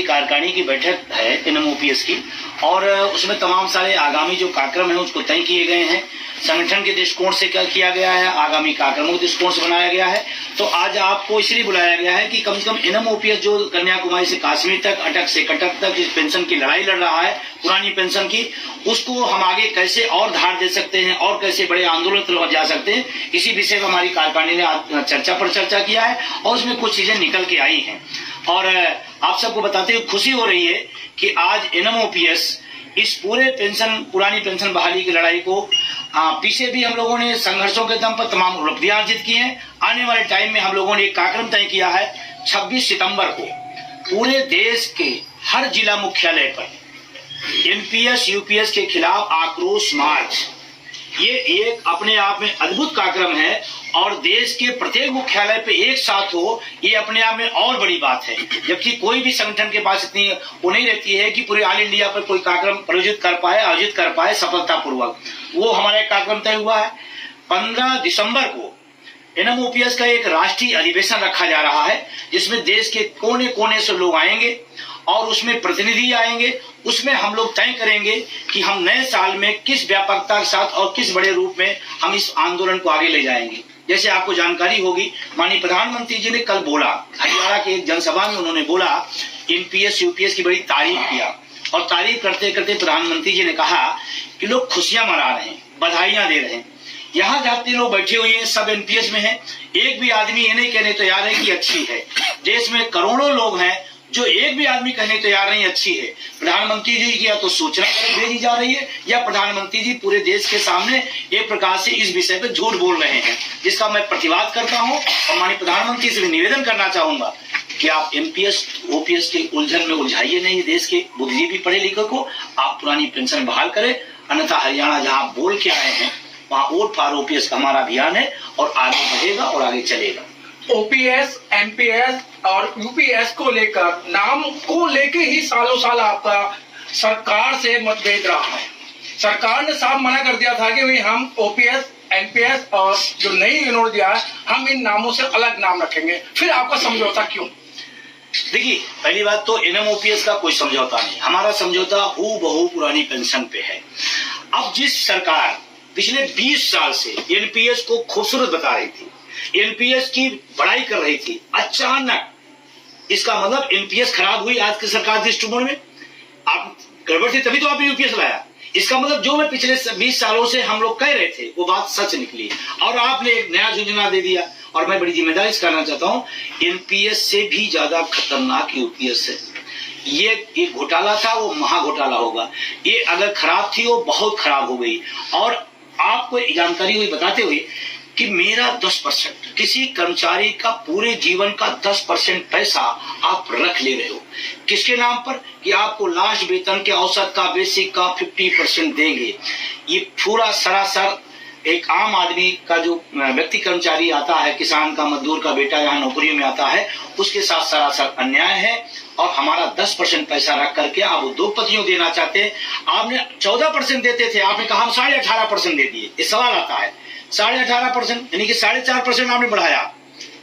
कार्यकारिणी की बैठक है एनएमओपीएस की, और उसमें तमाम सारे आगामी जो कार्यक्रम है उसको तय किए गए हैं। संगठन के दृष्टिकोण से क्या किया गया है, आगामी कार्यक्रमों के दृष्टिकोण से बनाया गया है। तो आज आपको इसलिए बुलाया गया है कि कम से कम एनएमओपीएस जो कन्याकुमारी से कश्मीर तक, अटक से कटक तक जिस पेंशन की लड़ाई लड़ रहा है, पुरानी पेंशन की, उसको हम आगे कैसे और धार दे सकते हैं और कैसे बड़े आंदोलन तरफ जा सकते हैं, इसी विषय पर हमारी कार्यकारिणी ने चर्चा किया है और उसमें कुछ चीजें निकल के आई हैं। और आप सबको बताते हुए खुशी हो रही है कि आज एनएमओपीएस इस पूरे पुरानी पेंशन बहाली की लड़ाई को पीछे भी हम लोगों ने संघर्षों के दम पर तमाम उपलब्धियां अर्जित की हैं। आने वाले टाइम में हम लोगों ने एक कार्यक्रम तय किया है 26 सितंबर को पूरे देश के हर जिला मुख्यालय पर एनपीएस यूपीएस के खिलाफ आक्रोश मार्च। ये एक अपने आप में अद्भुत कार्यक्रम है और देश के प्रत्येक मुख्यालय पे एक साथ हो, ये अपने आप में और बड़ी बात है। जबकि कोई भी संगठन के पास इतनी वो नहीं रहती है कि पूरे ऑल इंडिया पर कोई कार्यक्रम आयोजित कर पाए सफलतापूर्वक। वो हमारा एक कार्यक्रम तय हुआ है। 15 दिसंबर को एनएमओपीएस का एक राष्ट्रीय अधिवेशन रखा जा रहा है, जिसमें देश के कोने कोने से लोग आएंगे और उसमें प्रतिनिधि आएंगे। उसमें हम लोग तय करेंगे कि हम नए साल में किस व्यापकता के साथ और किस बड़े रूप में हम इस आंदोलन को आगे ले जाएंगे। जैसे आपको जानकारी होगी, माननीय प्रधानमंत्री जी ने कल बोला, हरियाणा के एक जनसभा में उन्होंने बोला, एनपीएस यूपीएस की बड़ी तारीफ किया और तारीफ करते करते प्रधानमंत्री जी ने कहा कि लोग खुशियां मना रहे हैं, बधाइयां दे रहे हैं। यहाँ जाते लोग बैठे हुए हैं, सब एनपीएस में हैं, एक भी आदमी ये नहीं कहने तैयार है कि अच्छी है। देश में करोड़ों लोग हैं जो एक भी आदमी कहने तैयार नहीं अच्छी है। प्रधानमंत्री जी की या तो सूचना भेजी जा रही है या प्रधानमंत्री जी पूरे देश के सामने एक प्रकार से इस विषय पर झूठ बोल रहे हैं, जिसका मैं प्रतिवाद करता हूं और माननीय प्रधानमंत्री से भी निवेदन करना चाहूंगा कि आप एनपीएस ओपीएस के उलझन में उलझाइए नहीं देश के बुद्धिजीवी पढ़े लिखे को। आप पुरानी पेंशन बहाल करें, अन्यथा हरियाणा जहाँ बोल के आए हैं वहाँ वोट फॉर ओपीएस का हमारा अभियान है और आगे बढ़ेगा और आगे चलेगा। ओपीएस, एनपीएस और यूपीएस को लेकर, नाम को लेके ही सालों साल आपका सरकार से मतभेद रहा है। सरकार ने साफ मना कर दिया था कि हम ओपीएस, एनपीएस और जो नई इन्होंने दिया है, हम इन नामों से अलग नाम रखेंगे। फिर आपका समझौता क्यों? देखिए, पहली बात तो एनएमओपीएस का कोई समझौता नहीं, हमारा समझौता हूबहू पुरानी पेंशन पे है। अब जिस सरकार पिछले 20 साल से एनपीएस को खूबसूरत बता रही थी, एनपीएस की बड़ाई कर रही थी, अचानक इसका मतलब एनपीएस खराब हुई आज की सरकार दृष्टिकोण में, आप गड़बड़ थी तभी तो आपने यूपीएस लाया। इसका मतलब जो मैं पिछले 20 सालों से हम लोग कह रहे थे वो बात सच निकली और आपने एक नया योजना दे दिया। और मैं बड़ी जिम्मेदारी से कहना चाहता हूँ, एनपीएस से भी ज्यादा खतरनाक यूपीएस है। ये घोटाला था, वो महा घोटाला होगा। ये अगर खराब थी वो बहुत खराब हो गई। और आपको जानकारी हुई बताते हुए कि मेरा 10%, किसी कर्मचारी का पूरे जीवन का 10% पैसा आप रख ले रहे हो, किसके नाम पर? कि आपको लास्ट वेतन के औसत का, बेसिक का 50% देंगे। ये पूरा सरासर एक आम आदमी का जो व्यक्ति कर्मचारी आता है, किसान का, मजदूर का बेटा यहाँ नौकरियों में आता है, उसके साथ सरासर अन्याय है। और हमारा 10% पैसा रख करके आप उद्योगपतियों देना चाहते हैं। आपने 14% देते थे, आपने कहा हम 18.5% दे दिए। ये सवाल आता है, 18.5% यानी कि 4.5% आपने बढ़ाया।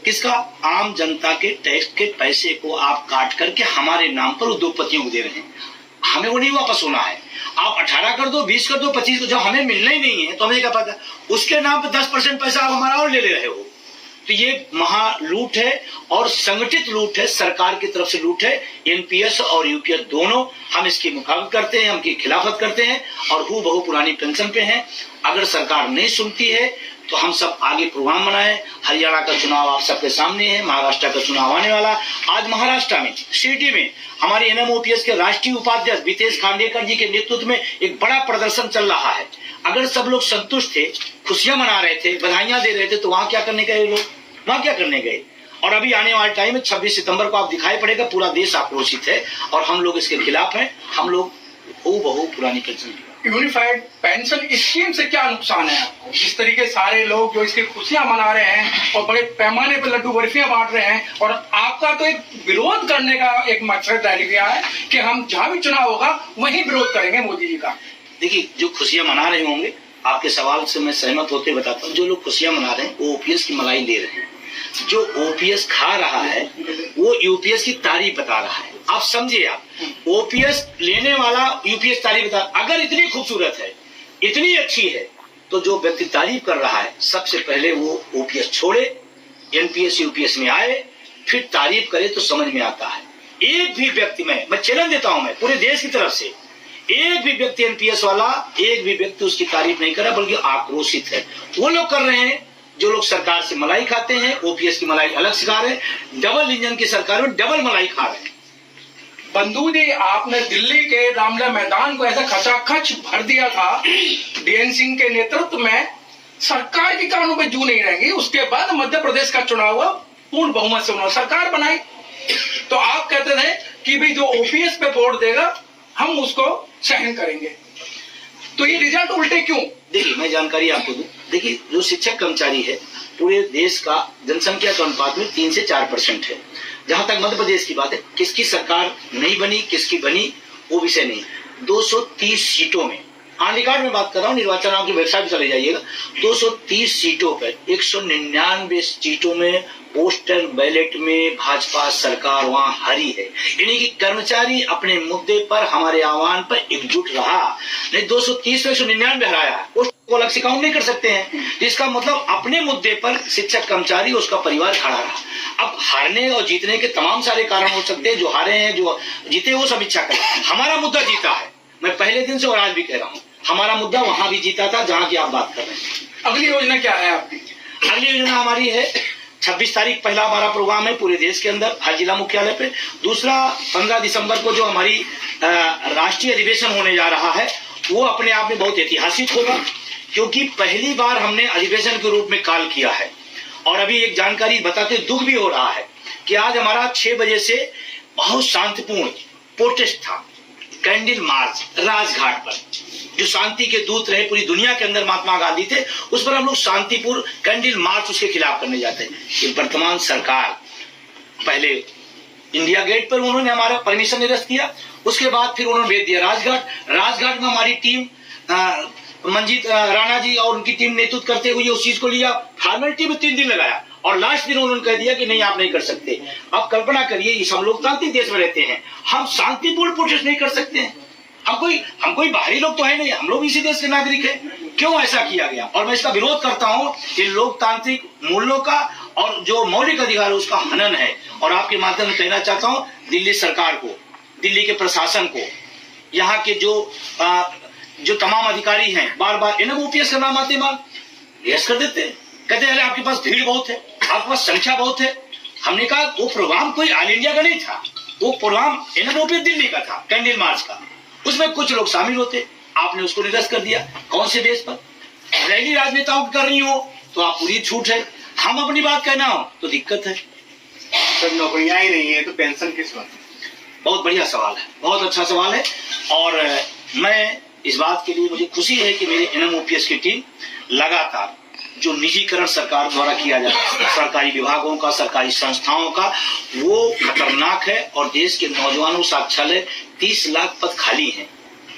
किसका? आम जनता के टैक्स के पैसे को आप काट करके हमारे नाम पर उद्योगपतियों को दे रहे हैं। हमें वो नहीं वापस होना है। आप 18 कर दो, 20 कर दो, 25 को, जब हमें मिलना ही नहीं है तो हमें क्या पता, उसके नाम पर 10% पैसा आप हमारा और ले रहे हो। तो ये महा लूट है और संगठित लूट है, सरकार की तरफ से लूट है। एनपीएस और यूपीएस दोनों हम इसकी मुखाबित करते हैं, हम की खिलाफत करते हैं और हूबहू पुरानी पेंशन पे हैं। अगर सरकार नहीं सुनती है तो हम सब आगे प्रोग्राम बनाए। हरियाणा का चुनाव आप सबके सामने है, महाराष्ट्र का चुनाव आने वाला। आज महाराष्ट्र में सिटी में हमारे एनएमओपीएस के राष्ट्रीय उपाध्यक्ष बीतेश खांडेकर जी के नेतृत्व में एक बड़ा प्रदर्शन चल रहा है। अगर सब लोग संतुष्ट थे, खुशियां मना रहे थे, बधाइयां दे रहे थे, तो वहां क्या करने गए लोग? वहां क्या करने गए? और अभी आने वाले टाइम में 26 सितंबर को आप दिखाई पड़ेगा, पूरा देश आक्रोशित है और हम लोग इसके खिलाफ हैं। हम लोग हूबहू पुरानी पेंशन, यूनिफाइड पेंशन स्कीम से क्या नुकसान है आपको? जिस तरीके सारे लोग जो इसकी खुशियां मना रहे हैं और बड़े पैमाने पर लड्डू बर्फियां बांट रहे हैं, और आपका तो एक विरोध करने का एक मकसद तय किया है कि हम जहां भी चुनाव होगा वहीं विरोध करेंगे मोदी जी का। देखिए, जो खुशियां मना रहे होंगे, आपके सवाल से मैं सहमत होते बताता हूँ, जो लोग खुशियां मना रहे हैं वो ओपीएस की मलाई ले रहे हैं। जो ओपीएस खा रहा है वो यूपीएस की तारीफ बता रहा है। आप समझिए, आप ओपीएस लेने वाला यूपीएस तारीफ बता, अगर इतनी खूबसूरत है, इतनी अच्छी है, तो जो व्यक्ति तारीफ कर रहा है सबसे पहले वो ओपीएस छोड़े, एनपीएस यूपीएस में आए, फिर तारीफ करे तो समझ में आता है। एक भी व्यक्ति, मैं चैलेंज देता हूं, मैं पूरे देश की तरफ से, एक भी व्यक्ति एनपीएस वाला, एक भी व्यक्ति उसकी तारीफ नहीं कर रहा, बल्कि आक्रोशित है। वो लोग कर रहे हैं जो लोग सरकार से मलाई खाते हैं, ओपीएस की मलाई अलग से खा रहे हैं, डबल इंजन की सरकार में डबल मलाई खा रहे हैं। बंधु जी, आपने दिल्ली के रामलीला मैदान को ऐसा खचाखच भर दिया था डीएन सिंह के नेतृत्व में, सरकार के कानों पे जू नहीं रहेंगी। उसके बाद मध्य प्रदेश का चुनाव हुआ, पूर्ण बहुमत से उन्होंने सरकार बनाई, तो आप कहते थे कि भाई जो ओपीएस पे वोट देगा हम उसको सहन करेंगे, तो ये रिजल्ट उल्टे क्यों? देखिए, मैं जानकारी आपको दूं, देखिए जो शिक्षक कर्मचारी है पूरे देश का जनसंख्या के अनुपात में 3 से 4% है। जहां तक मध्य प्रदेश की बात है, किसकी सरकार नहीं बनी, किसकी बनी, वो विषय नहीं। 230 सीटों में, ऑन रिकॉर्ड में बात कर रहा हूँ, निर्वाचन आयोग की वेबसाइट चले जाइएगा, 230 सीटों पर 199 सीटों में पोस्टल बैलेट में भाजपा सरकार वहां हारी है। यानी कि कर्मचारी अपने मुद्दे पर, हमारे आह्वान पर एकजुट रहा, नहीं 230 में 199 हराया, पोस्ट को अलग से काउंट नहीं कर सकते हैं। इसका मतलब अपने मुद्दे पर शिक्षक कर्मचारी, उसका परिवार खड़ा रहा। अब हारने और जीतने के तमाम सारे कारण हो सकते हैं, जो हारे हैं, जो जीते वो सब इच्छा करें। हमारा मुद्दा जीता है, मैं पहले दिन से और आज भी कह रहा हूँ, हमारा मुद्दा वहां भी जीता था जहां की आप बात कर रहे हैं। अगली योजना क्या है आपकी? अगली योजना हमारी है 26 तारीख पहला हमारा प्रोग्राम है पूरे देश के अंदर, हर जिला मुख्यालय पे। दूसरा 15 दिसंबर को जो हमारी राष्ट्रीय अधिवेशन होने जा रहा है, वो अपने आप में बहुत ऐतिहासिक होगा, क्योंकि पहली बार हमने अधिवेशन के रूप में कॉल किया है। और अभी एक जानकारी बताते दुख भी हो रहा है कि आज हमारा 6 बजे से बहुत शांतिपूर्ण प्रोटेस्ट था, कैंडल मार्च राजघाट पर, जो शांति के दूत रहे पूरी दुनिया के अंदर महात्मा गांधी थे, उस पर हम लोग शांतिपूर्ण कैंडल मार्च उसके खिलाफ करने जाते हैं। कि वर्तमान सरकार, पहले इंडिया गेट पर उन्होंने हमारा परमिशन निरस्त किया, उसके बाद फिर उन्होंने भेज दिया राजघाट में हमारी टीम मंजीत राणा जी और उनकी टीम नेतृत्व करते हुए उस चीज को लिया, फॉर्मेलिटी में 3 दिन लगाया, और लास्ट दिन उन्होंने कह दिया कि नहीं आप नहीं कर सकते। अब कल्पना करिए, इस हम लोकतांत्रिक देश में रहते हैं, हम शांतिपूर्ण प्रोटेस्ट नहीं कर सकते हैं? हम कोई बाहरी लोग तो है नहीं, हम लोग इसी देश के नागरिक हैं। क्यों ऐसा किया गया? और मैं इसका विरोध करता हूं कि लोकतांत्रिक मूल्यों का और जो मौलिक अधिकार है उसका हनन है। और आपके माध्यम से कहना चाहता हूं दिल्ली सरकार को, दिल्ली के प्रशासन को, यहाँ के जो तमाम अधिकारी हैं, बार बार ओपीएस का नाम आते माल यस कर देते, कहते हैं आपके पास भीड़ बहुत है, आपके पास संख्या बहुत है। हमने कहा वो प्रोग्राम कोई ऑल इंडिया का नहीं था, वो प्रोग्राम ओपीएस दिल्ली का था, कैंडल मार्च का, उसमें कुछ लोग शामिल होते, आपने उसको निरस्त कर दिया। कौन से बेस पर? रैली राजनेताओं की कर रही हो तो आप पूरी छूट है, हम अपनी बात कहना हो तो दिक्कत है। सर नौकरियां ही नहीं है तो पेंशन किस बात? बहुत बढ़िया सवाल है, बहुत अच्छा सवाल है। और मैं इस बात के लिए मुझे खुशी है कि मेरे एनएमओपीएस की टीम लगातार जो निजीकरण सरकार द्वारा किया जा रहा है, सरकारी विभागों का, सरकारी संस्थाओं का, वो खतरनाक है। और देश के नौजवानों साक्षालय 30 लाख पद खाली हैं,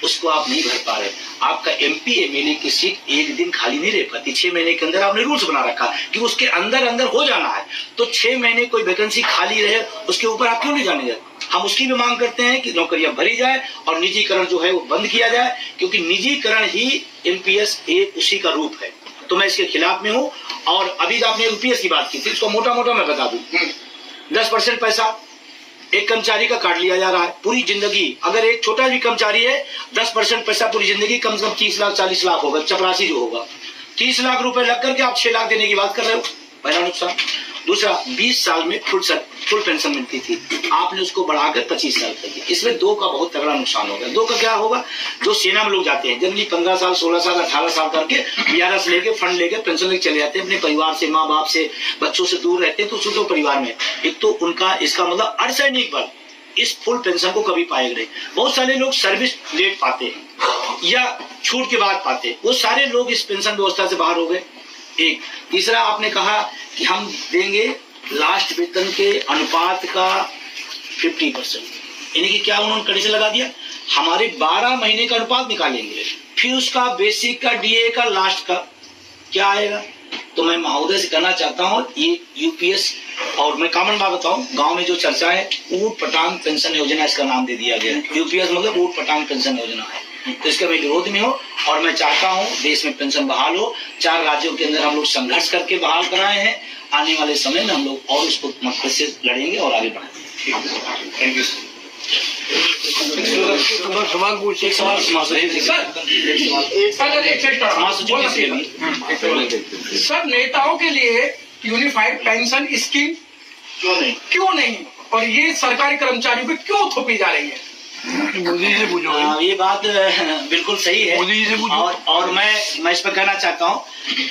उसको आप नहीं भर पा रहे। आपका एमपी एमएलए की सीट एक दिन खाली नहीं रह पाती, 6 महीने के अंदर आपने रूल्स बना रखा कि उसके अंदर हो जाना है। तो 6 महीने कोई वैकेंसी खाली रहे, उसके ऊपर आप क्यों नहीं जाने जाते? हम उसकी भी मांग करते हैं कि नौकरियां भरी जाए और निजीकरण जो है वो बंद किया जाए, क्योंकि निजीकरण ही एनपीएस एक उसी का रूप है। तो मैं इसके खिलाफ में हूँ। और अभी आपने यूपीएस की बात की थी, इसको मोटा मोटा मैं बता दूं, 10% पैसा एक कर्मचारी का काट लिया जा रहा है पूरी जिंदगी। अगर एक छोटा भी कर्मचारी है, 10% पैसा पूरी जिंदगी, कम से कम 30 लाख 40 लाख होगा, चपरासी जो होगा, 30 लाख रुपए लग करके आप 6 लाख देने की बात कर रहे हो, पहला नुकसान। दूसरा, 20 साल में फुल पेंशन मिलती थी, आपने उसको बढ़ाकर 25 साल कर दिया। इसमें 2 का बहुत तगड़ा नुकसान होगा। 2 का क्या होगा? जो सेना में लोग जाते हैं जनरली 15 साल 16 साल 18 साल करके बीआरएस लेके फंड लेके पेंशन लेके चले जाते हैं, अपने परिवार से, माँ बाप से, बच्चों से दूर रहते हैं, तो छोटे परिवार में एक तो उनका इसका मतलब अर्धसैनिक बल इस फुल पेंशन को कभी पाएगा नहीं। बहुत सारे लोग सर्विस लेट पाते हैं या छूट के बाद पाते हैं, वो सारे लोग इस पेंशन व्यवस्था से बाहर हो गए। एक तीसरा, आपने कहा कि हम देंगे लास्ट वेतन के अनुपात का 50%, यानी कि क्या उन्होंने कड़ी से लगा दिया, हमारे 12 महीने का अनुपात निकालेंगे, फिर उसका बेसिक का, डीए का, लास्ट का क्या आएगा, तो मैं महोदय से कहना चाहता हूँ ये यूपीएस, और मैं कॉमन बात बताऊं, गांव में जो चर्चा है ऊट पटांग पेंशन योजना इसका नाम दे दिया गया है। यूपीएस मतलब ऊट पटांग पेंशन योजना है, तो इसके मैं विरोध में हूँ और मैं चाहता हूँ देश में पेंशन बहाल हो। 4 राज्यों के अंदर हम लोग संघर्ष करके बहाल कराए हैं, आने वाले समय में हम लोग और इसको मकसद से लड़ेंगे और आगे बढ़ेंगे। थैंक यू सवाल पूछिए। एक सवाल समाज सचिव से- सर, नेताओं के लिए यूनिफाइड पेंशन स्कीम क्यों नहीं और ये सरकारी कर्मचारियों पे क्यों थोपी जा रही है? मोदी जी से पूछो। ये बात बिल्कुल सही है मोदी जी से पूछो। और मैं इस पर कहना चाहता हूँ,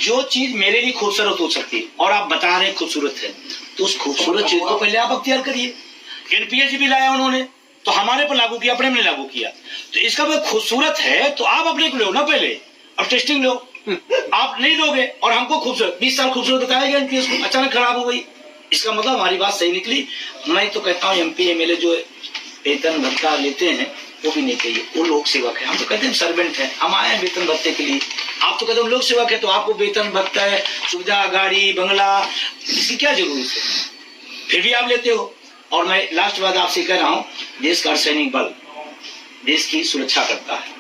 जो चीज मेरे लिए खूबसूरत हो सकती है और आप बता रहे हैं खूबसूरत है, तो उस खूबसूरत चीज को पहले आप अख्तियार करिए। एनपीएस भी लाया उन्होंने, तो हमारे पर लागू किया, अपने में लागू किया, तो इसका मतलब खूबसूरत है तो आप अपने को लो ना पहले, अब टेस्टिंग लो। आप नहीं लोगे और हमको खूबसूरत 20 साल खूबसूरत बताया गया, एनपीएस को अचानक खराब हो गई, इसका मतलब हमारी बात सही निकली। मैं तो कहता हूँ एमपी एमएलए जो वेतन भत्ता लेते हैं वो भी नहीं चाहिए, वो लोक सेवक है। हम तो कहते हैं सर्वेंट है, हम आए हैं वेतन भत्ते के लिए, आप तो कहते हैं लोक सेवक है, तो आपको वेतन भत्ता है, सुविधा, गाड़ी, बंगला, इसकी क्या जरूरत है, फिर भी आप लेते हो। और मैं लास्ट बात आपसे कह रहा हूँ, देश का अर्धसैनिक बल देश की सुरक्षा करता है,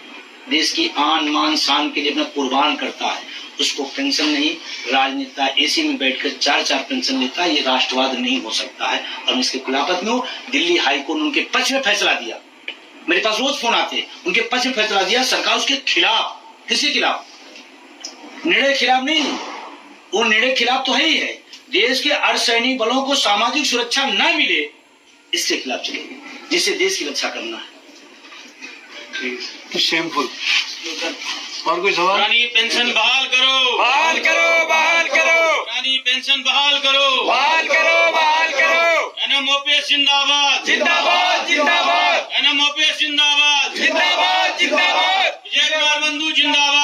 देश की आन मान शान के लिए अपना कुर्बान करता है, उसको पेंशन नहीं, राजनेता एसी में बैठकर 4-4 पेंशन लेता है, ये राष्ट्रवाद नहीं हो सकता है। और मैं इसके खिलाफत में हूँ। दिल्ली हाईकोर्ट ने उनके पक्ष में फैसला दिया, मेरे पास रोज फोन आते हैं, उनके पक्ष में फैसला दिया, सरकार उसके खिलाफ, किसके खिलाफ, निर्णय खिलाफ नहीं, वो निर्णय खिलाफ तो है ही है, देश के अर्धसैनिक बलों को सामाजिक सुरक्षा न मिले इसके खिलाफ चलेगी, जिससे देश की रक्षा करना है। शेमफुल। और कोई सवाल? पुरानी पेंशन बहाल करो, बहाल करो, बहाल करो, पुरानी पेंशन बहाल करो, बहाल करो, बहाल करो। एनएमओपीएस जिंदाबाद, जिंदाबाद, जिंदाबाद, एनएमओपीएस जिंदाबाद, जिंदाबाद, जिंदाबाद। विजय कुमार बंधु जिंदाबाद।